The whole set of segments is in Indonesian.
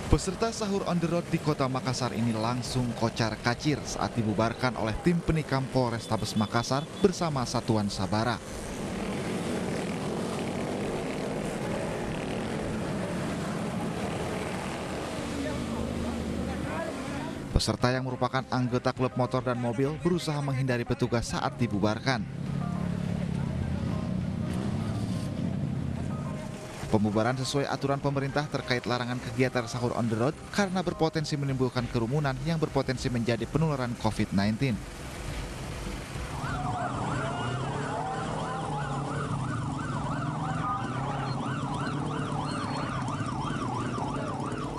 Peserta sahur on the road di kota Makassar ini langsung kocar-kacir saat dibubarkan oleh tim penikam Polrestabes Makassar bersama Satuan Sabara. Peserta yang merupakan anggota klub motor dan mobil berusaha menghindari petugas saat dibubarkan. Pembubaran sesuai aturan pemerintah terkait larangan kegiatan sahur on the road karena berpotensi menimbulkan kerumunan yang berpotensi menjadi penularan COVID-19.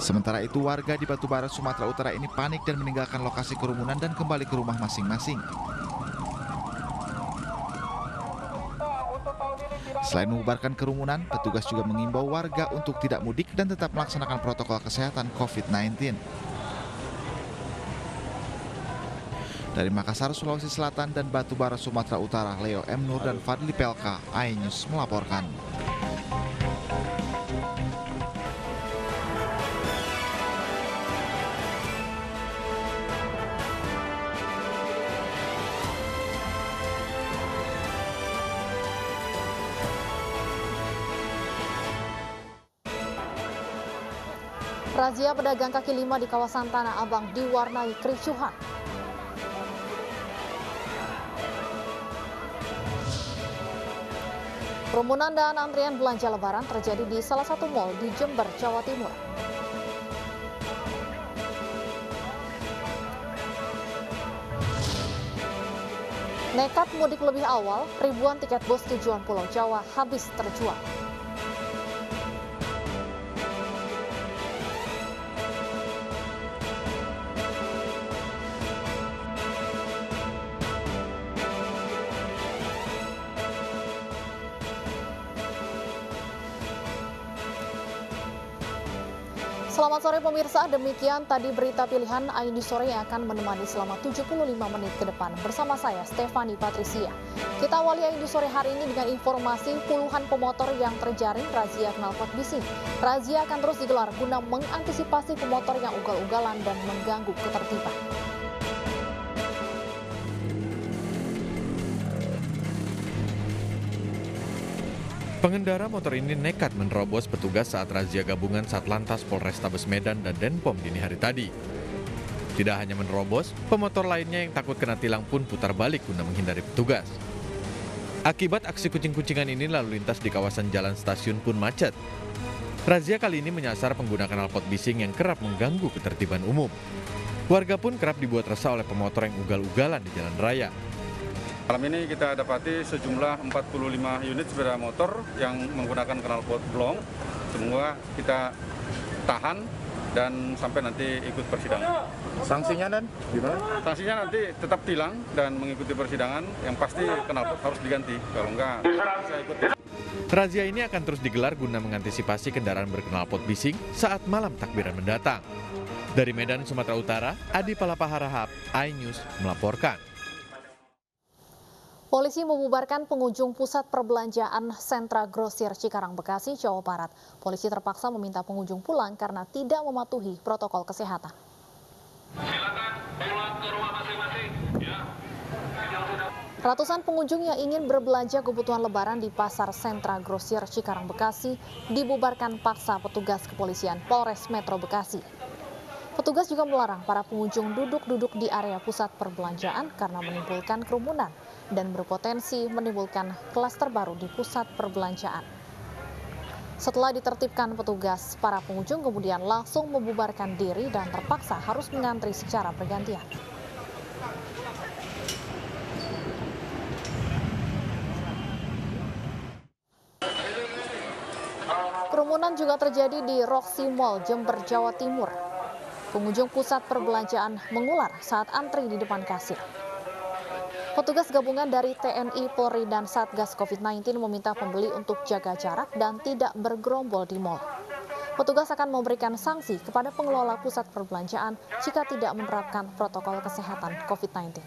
Sementara itu, warga di Batubara, Sumatera Utara ini panik dan meninggalkan lokasi kerumunan dan kembali ke rumah masing-masing. Selain membubarkan kerumunan, petugas juga mengimbau warga untuk tidak mudik dan tetap melaksanakan protokol kesehatan COVID-19. Dari Makassar, Sulawesi Selatan dan Batubara, Sumatera Utara, Leo M. Nur dan Fadli Pelka, iNews melaporkan. Razia pedagang kaki lima di kawasan Tanah Abang diwarnai kericuhan. Kerumunan dan antrian belanja lebaran terjadi di salah satu mal di Jember, Jawa Timur. Nekat mudik lebih awal, ribuan tiket bus tujuan Pulau Jawa habis terjual. Selamat sore pemirsa, demikian tadi berita pilihan iNews Sore yang akan menemani selama 75 menit ke depan. Bersama saya, Stefani Patricia. Kita awali iNews Sore hari ini dengan informasi puluhan pemotor yang terjaring razia knalpot bising. Razia akan terus digelar guna mengantisipasi pemotor yang ugal-ugalan dan mengganggu ketertiban. Pengendara motor ini nekat menerobos petugas saat razia gabungan Satlantas Polrestabes Medan dan Denpom dini hari tadi. Tidak hanya menerobos, pemotor lainnya yang takut kena tilang pun putar balik guna menghindari petugas. Akibat aksi kucing-kucingan ini, lalu lintas di kawasan jalan stasiun pun macet. Razia kali ini menyasar pengguna knalpot bising yang kerap mengganggu ketertiban umum. Warga pun kerap dibuat resah oleh pemotor yang ugal-ugalan di jalan raya. Malam ini kita dapati sejumlah 45 unit sepeda motor yang menggunakan knalpot blong. Semua kita tahan dan sampai nanti ikut persidangan. Sanksinya dan gimana? Sanksinya nanti tetap tilang dan mengikuti persidangan. Yang pasti knalpot harus diganti, kalau enggak bisa ikut. Razia ini akan terus digelar guna mengantisipasi kendaraan berknalpot bising saat malam takbiran mendatang. Dari Medan, Sumatera Utara, Adi Palapaharahap, iNews melaporkan. Polisi membubarkan pengunjung pusat perbelanjaan Sentra Grosir Cikarang, Bekasi, Jawa Barat. Polisi terpaksa meminta pengunjung pulang karena tidak mematuhi protokol kesehatan. Silakan pulang ke rumah masing-masing. Ya. Ratusan pengunjung yang ingin berbelanja kebutuhan lebaran di Pasar Sentra Grosir Cikarang, Bekasi dibubarkan paksa petugas kepolisian Polres Metro Bekasi. Petugas juga melarang para pengunjung duduk-duduk di area pusat perbelanjaan karena menimbulkan kerumunan dan berpotensi menimbulkan klaster baru di pusat perbelanjaan. Setelah ditertibkan petugas, para pengunjung kemudian langsung membubarkan diri dan terpaksa harus mengantri secara bergantian. Kerumunan juga terjadi di Roxy Mall, Jember, Jawa Timur. Pengunjung pusat perbelanjaan mengular saat antri di depan kasir. Petugas gabungan dari TNI, Polri, dan Satgas COVID-19 meminta pembeli untuk jaga jarak dan tidak bergerombol di mal. Petugas akan memberikan sanksi kepada pengelola pusat perbelanjaan jika tidak menerapkan protokol kesehatan COVID-19.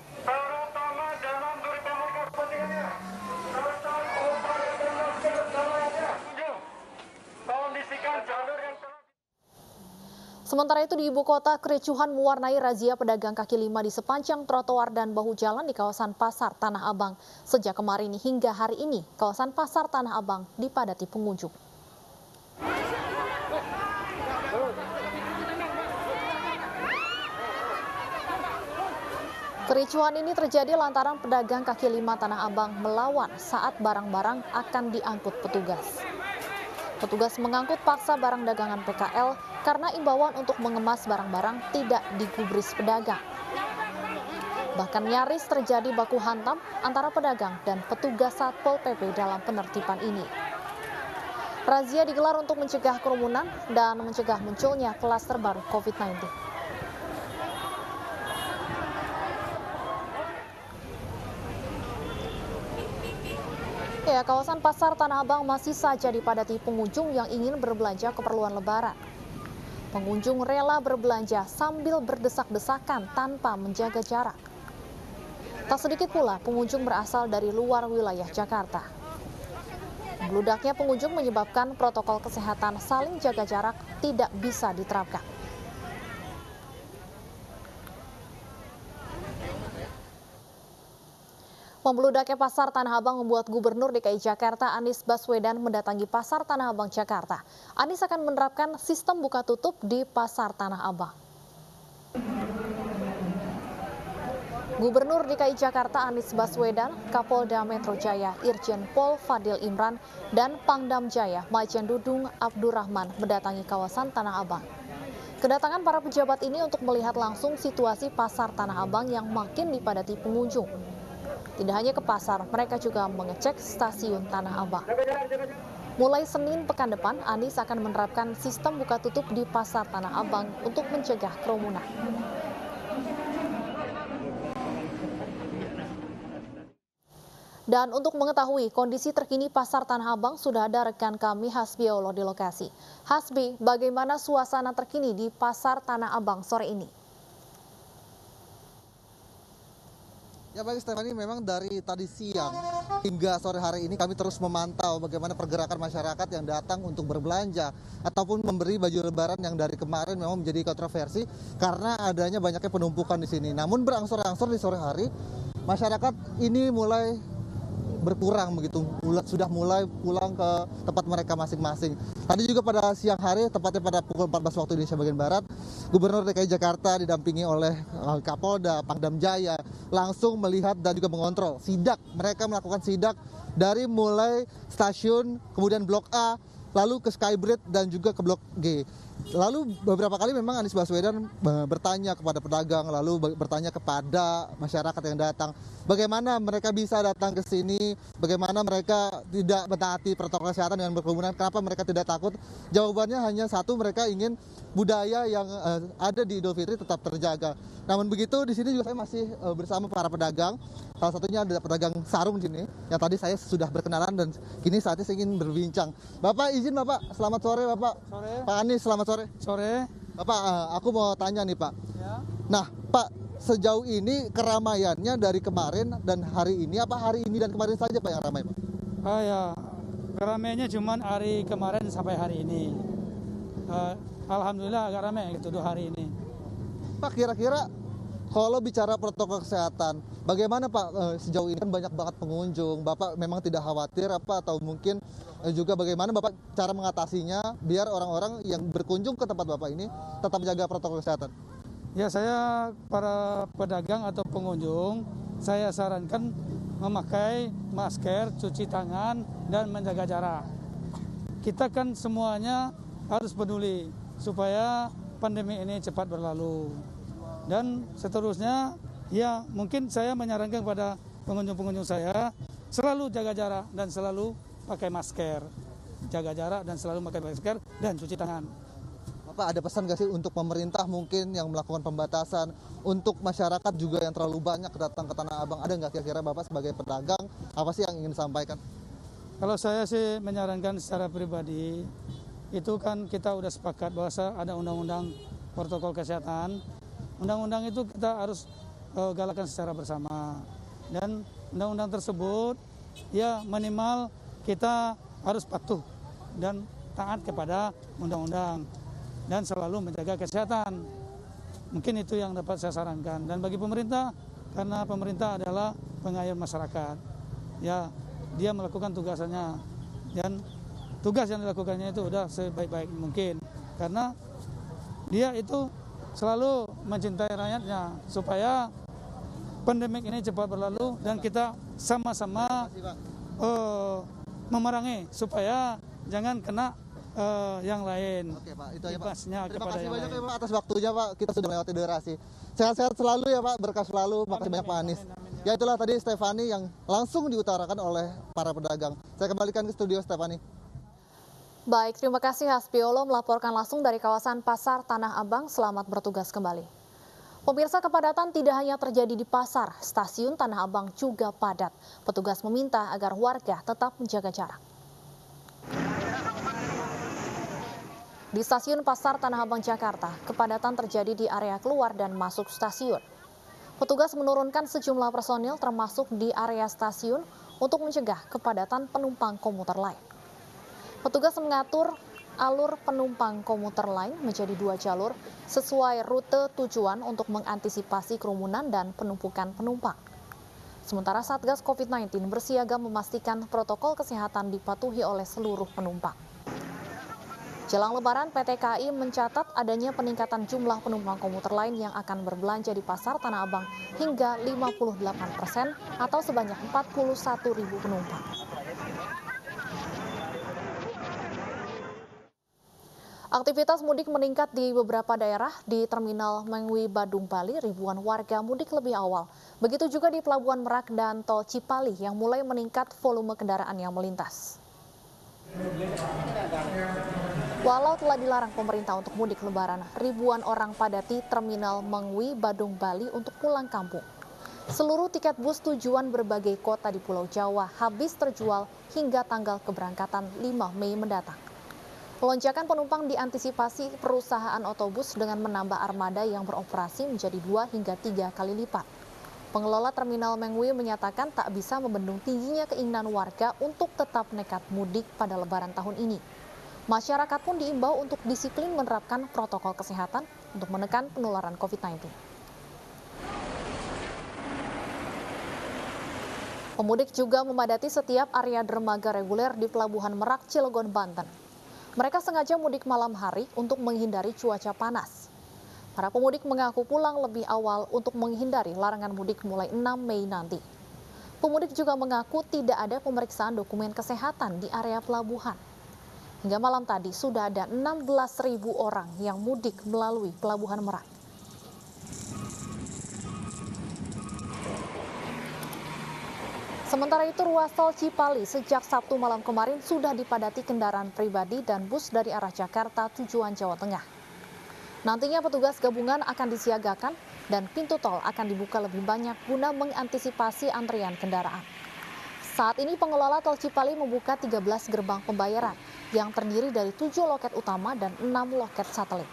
Sementara itu di ibu kota, kericuhan mewarnai razia pedagang kaki lima di sepanjang trotoar dan bahu jalan di kawasan Pasar Tanah Abang. Sejak kemarin hingga hari ini, kawasan Pasar Tanah Abang dipadati pengunjung. Kericuhan ini terjadi lantaran pedagang kaki lima Tanah Abang melawan saat barang-barang akan diangkut petugas. Petugas mengangkut paksa barang dagangan PKL karena imbauan untuk mengemas barang-barang tidak digubris pedagang. Bahkan nyaris terjadi baku hantam antara pedagang dan petugas Satpol PP dalam penertiban ini. Razia digelar untuk mencegah kerumunan dan mencegah munculnya klaster baru COVID-19. Ya, kawasan Pasar Tanah Abang masih saja dipadati pengunjung yang ingin berbelanja keperluan Lebaran. Pengunjung rela berbelanja sambil berdesak-desakan tanpa menjaga jarak. Tak sedikit pula pengunjung berasal dari luar wilayah Jakarta. Membludaknya pengunjung menyebabkan protokol kesehatan saling jaga jarak tidak bisa diterapkan. Membeludaknya Pasar Tanah Abang membuat Gubernur DKI Jakarta Anies Baswedan mendatangi Pasar Tanah Abang Jakarta. Anies akan menerapkan sistem buka tutup di Pasar Tanah Abang. Gubernur DKI Jakarta Anies Baswedan, Kapolda Metro Jaya Irjen Pol Fadil Imran, dan Pangdam Jaya Majen Dudung Abdurrahman mendatangi kawasan Tanah Abang. Kedatangan para pejabat ini untuk melihat langsung situasi Pasar Tanah Abang yang makin dipadati pengunjung. Tidak hanya ke pasar, mereka juga mengecek stasiun Tanah Abang. Mulai Senin pekan depan, Anies akan menerapkan sistem buka tutup di Pasar Tanah Abang untuk mencegah kerumunan. Dan untuk mengetahui kondisi terkini Pasar Tanah Abang, sudah ada rekan kami Hasbi Allah di lokasi. Hasbi, bagaimana suasana terkini di Pasar Tanah Abang sore ini? Ya baik Stephanie, memang dari tadi siang hingga sore hari ini kami terus memantau bagaimana pergerakan masyarakat yang datang untuk berbelanja ataupun memberi baju lebaran yang dari kemarin memang menjadi kontroversi karena adanya banyaknya penumpukan di sini. Namun berangsur-angsur di sore hari masyarakat ini mulai berkurang begitu, sudah mulai pulang ke tempat mereka masing-masing. Tadi juga pada siang hari, tepatnya pada pukul 14 waktu Indonesia bagian Barat, Gubernur DKI Jakarta didampingi oleh Kapolda, Pangdam Jaya, langsung melihat dan juga mengontrol sidak. Mereka melakukan sidak dari mulai stasiun, kemudian Blok A, lalu ke Skybridge dan juga ke Blok G. Lalu beberapa kali memang Anies Baswedan bertanya kepada pedagang, lalu bertanya kepada masyarakat yang datang, bagaimana mereka bisa datang ke sini, bagaimana mereka tidak mentaati protokol kesehatan dengan berkerumunan, kenapa mereka tidak takut? Jawabannya hanya satu, mereka ingin budaya yang ada di Idul Fitri tetap terjaga. Namun begitu, di sini juga saya masih bersama para pedagang. Salah satunya ada pedagang sarung di sini, yang tadi saya sudah berkenalan dan kini saatnya saya ingin berbincang. Bapak izin Bapak, selamat sore Bapak. Sore. Pak Anies, selamat sore. Sore. Bapak, aku mau tanya nih Pak. Ya. Nah Pak, sejauh ini keramaiannya dari kemarin dan hari ini, apa hari ini dan kemarin saja Pak yang ramai Pak? Ah ya, keramaiannya cuma hari kemarin sampai hari ini. Alhamdulillah agak ramai gitu 2 hari ini. Pak, kira-kira kalau bicara protokol kesehatan, bagaimana Pak sejauh ini kan banyak banget pengunjung, Bapak memang tidak khawatir apa atau mungkin juga bagaimana Bapak cara mengatasinya biar orang-orang yang berkunjung ke tempat Bapak ini tetap menjaga protokol kesehatan? Ya, saya para pedagang atau pengunjung, saya sarankan memakai masker, cuci tangan, dan menjaga jarak. Kita kan semuanya harus peduli supaya pandemi ini cepat berlalu. Dan seterusnya, ya mungkin saya menyarankan kepada pengunjung-pengunjung saya selalu jaga jarak dan selalu pakai masker. Jaga jarak dan selalu pakai masker dan cuci tangan. Bapak ada pesan nggak sih untuk pemerintah mungkin yang melakukan pembatasan, untuk masyarakat juga yang terlalu banyak datang ke Tanah Abang? Ada nggak kira-kira Bapak sebagai pedagang, apa sih yang ingin disampaikan? Kalau saya sih menyarankan secara pribadi, itu kan kita udah sepakat bahwa ada undang-undang protokol kesehatan. Undang-undang itu kita harus galakan secara bersama. Dan undang-undang tersebut ya minimal kita harus patuh dan taat kepada undang-undang. dan selalu menjaga kesehatan. Mungkin itu yang dapat saya sarankan. Dan bagi pemerintah, karena pemerintah adalah pengayom masyarakat, ya dia melakukan tugasannya, dan tugas yang dilakukannya itu udah sebaik-baik mungkin, karena dia itu selalu mencintai rakyatnya supaya pandemik ini cepat berlalu dan kita sama-sama memerangi supaya jangan kena yang lain. Oke Pak, itu aja Pak. Ibasnya Terima kepada kasih yang banyak lain. ya Pak atas waktunya Pak. Kita sudah melewati durasi. Sehat-sehat selalu ya Pak, berkah selalu. Makasih banyak Pak Anies. Ya itulah tadi Stefani yang langsung diutarakan oleh para pedagang. Saya kembalikan ke studio Stefani. Baik, terima kasih Haspiolo melaporkan langsung dari kawasan Pasar Tanah Abang. Selamat bertugas kembali. Pemirsa, kepadatan tidak hanya terjadi di pasar, stasiun Tanah Abang juga padat. Petugas meminta agar warga tetap menjaga jarak. Di stasiun Pasar Tanah Abang, Jakarta, kepadatan terjadi di area keluar dan masuk stasiun. Petugas menurunkan sejumlah personil termasuk di area stasiun untuk mencegah kepadatan penumpang komuter lain. Petugas mengatur alur penumpang komuter lain menjadi 2 jalur sesuai rute tujuan untuk mengantisipasi kerumunan dan penumpukan penumpang. Sementara Satgas COVID-19 bersiaga memastikan protokol kesehatan dipatuhi oleh seluruh penumpang. Jelang Lebaran, PT KAI mencatat adanya peningkatan jumlah penumpang komuter lain yang akan berbelanja di Pasar Tanah Abang hingga 58% atau sebanyak 41.000 penumpang. Aktivitas mudik meningkat di beberapa daerah. Di Terminal Mengwi, Badung, Bali, ribuan warga mudik lebih awal. Begitu juga di Pelabuhan Merak dan Tol Cipali yang mulai meningkat volume kendaraan yang melintas. Walau telah dilarang pemerintah untuk mudik Lebaran, ribuan orang padati Terminal Mengwi, Badung, Bali untuk pulang kampung. Seluruh tiket bus tujuan berbagai kota di Pulau Jawa habis terjual hingga tanggal keberangkatan 5 Mei mendatang. Lonjakan penumpang diantisipasi perusahaan otobus dengan menambah armada yang beroperasi menjadi 2 hingga 3 kali lipat. Pengelola Terminal Mengwi menyatakan tak bisa membendung tingginya keinginan warga untuk tetap nekat mudik pada Lebaran tahun ini. Masyarakat pun diimbau untuk disiplin menerapkan protokol kesehatan untuk menekan penularan COVID-19. Pemudik juga memadati setiap area dermaga reguler di Pelabuhan Merak, Cilegon, Banten. Mereka sengaja mudik malam hari untuk menghindari cuaca panas. Para pemudik mengaku pulang lebih awal untuk menghindari larangan mudik mulai 6 Mei nanti. Pemudik juga mengaku tidak ada pemeriksaan dokumen kesehatan di area pelabuhan. Hingga malam tadi sudah ada 16.000 orang yang mudik melalui Pelabuhan Merak. Sementara itu, ruas tol Cipali sejak Sabtu malam kemarin sudah dipadati kendaraan pribadi dan bus dari arah Jakarta tujuan Jawa Tengah. Nantinya petugas gabungan akan disiagakan dan pintu tol akan dibuka lebih banyak guna mengantisipasi antrian kendaraan. Saat ini pengelola tol Cipali membuka 13 gerbang pembayaran yang terdiri dari 7 loket utama dan 6 loket satelit.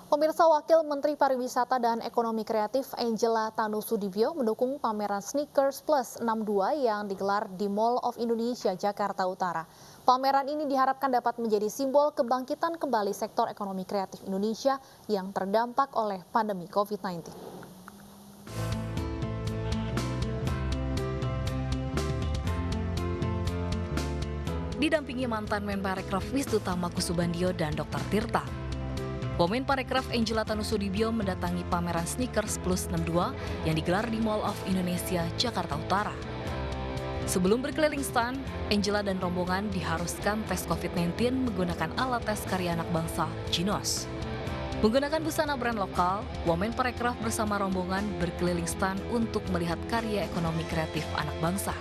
Pemirsa, Wakil Menteri Pariwisata dan Ekonomi Kreatif Angela Tanusudibio mendukung pameran Sneakers Plus 62 yang digelar di Mall of Indonesia, Jakarta Utara. Pameran ini diharapkan dapat menjadi simbol kebangkitan kembali sektor ekonomi kreatif Indonesia yang terdampak oleh pandemi COVID-19. Didampingi mantan Menparekraf Wisnu Tamakusubandio dan Dr. Tirta, Womenparekraf Angela Tanusudibio mendatangi pameran Sneakers Plus 62 yang digelar di Mall of Indonesia, Jakarta Utara. Sebelum berkeliling stand, Angela dan rombongan diharuskan tes COVID-19 menggunakan alat tes karya anak bangsa, Jinos. Menggunakan busana brand lokal, Womenparekraf bersama rombongan berkeliling stand untuk melihat karya ekonomi kreatif anak bangsa.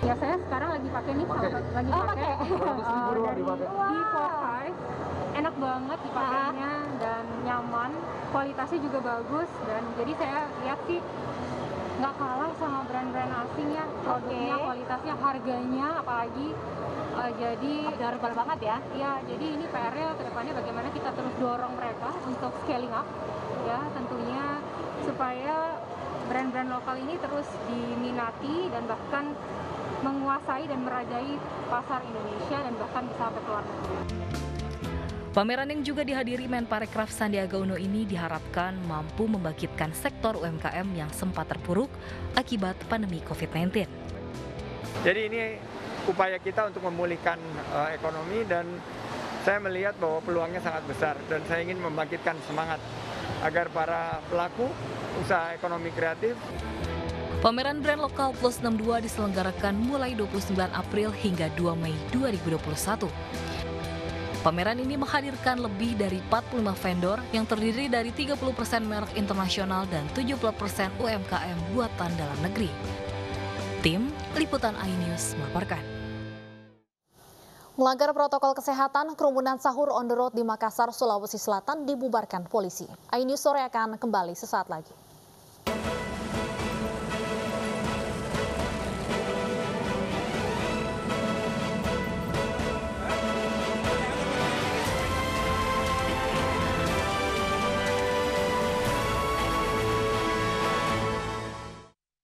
Ya, saya sekarang lagi pakai nih, lagi pakai. Di Forsyth, enak banget dipakainya dan nyaman, kualitasnya juga bagus, dan jadi saya lihat sih nggak kalah sama brand-brand asing ya, produknya, kualitasnya, harganya apalagi. Jadi herbal banget ya. Ya, jadi ini PR-nya kedepannya bagaimana kita terus dorong mereka untuk scaling up, ya tentunya supaya brand-brand lokal ini terus diminati dan bahkan menguasai dan merajai pasar Indonesia dan bahkan bisa sampai ke luar negeri. Pameran yang juga dihadiri Menparekraf Sandiaga Uno ini diharapkan mampu membangkitkan sektor UMKM yang sempat terpuruk akibat pandemi COVID-19. Jadi ini upaya kita untuk memulihkan ekonomi dan saya melihat bahwa peluangnya sangat besar dan saya ingin membangkitkan semangat agar para pelaku usaha ekonomi kreatif. Pameran Brand Lokal Plus 62 diselenggarakan mulai 29 April hingga 2 Mei 2021. Pameran ini menghadirkan lebih dari 45 vendor yang terdiri dari 30% merek internasional dan 70% UMKM buatan dalam negeri. Tim Liputan iNews melaporkan. Melanggar protokol kesehatan, kerumunan sahur on the road di Makassar, Sulawesi Selatan dibubarkan polisi. iNews sore akan kembali sesaat lagi.